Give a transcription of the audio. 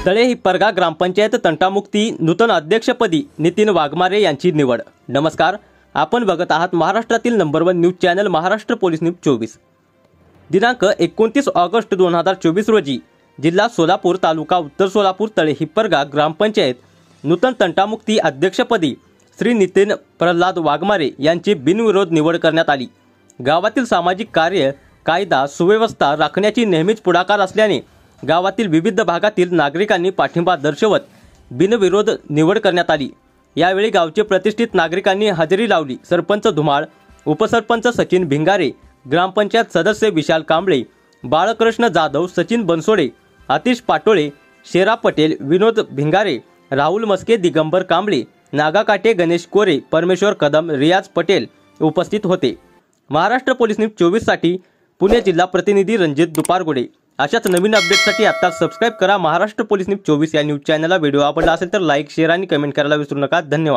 तळे हिप्परगा ग्रामपंचायत तंटामुक्ती नूतन अध्यक्षपदी नितीन वाघमारे यांची निवड। नमस्कार, आपण बघत आहात महाराष्ट्रातील number 1 news channel Maharashtra police news 24। दिनांक 29 ऑगस्ट 2024 रोजी जिल्हा सोलापूर, तालुका उत्तर सोलापूर, तळे हिप्परगा ग्रामपंचायत नूतन तंटामुक्ती अध्यक्षपदी श्री नितीन प्रल्हाद वाघमारे यांची बिनविरोध निवड करण्यात आली। गावातील सामाजिक कार्य, कायदा सुव्यवस्था राखण्याची नेहमीच पुढाकार असल्याने गावातील विविध भागातील नागरिकांनी पाठिंबा दर्शवत बिनविरोध निवड करण्यात आली। यावेळी गावचे प्रतिष्ठित नागरिकांनी हजेरी लावली। सरपंच धुमाळ, उपसरपंच सचिन भिंगारे, ग्रामपंचायत सदस्य विशाल कांबळे, बाळकृष्ण जाधव, सचिन बनसोडे, आतिश पाटोळे, शेरा पटेल, विनोद भिंगारे, राहुल मस्के, दिगंबर कांबळे, नागा काटे, गणेश कोरे, परमेश्वर कदम, रियाज पटेल उपस्थित होते। महाराष्ट्र पोलीस न्यूज 24 साठी पुणे जिल्हा प्रतिनिधी रणजित दुपारगुडे। अशाच नवीन अपडेटसाठी आता सबस्क्राइब करा महाराष्ट्र पोलीस न्यूज 24 या न्यूज चॅनलला। व्हिडिओ आवडला असेल तर लाईक, शेअर आणि कमेंट करायला विसरू नका। धन्यवाद।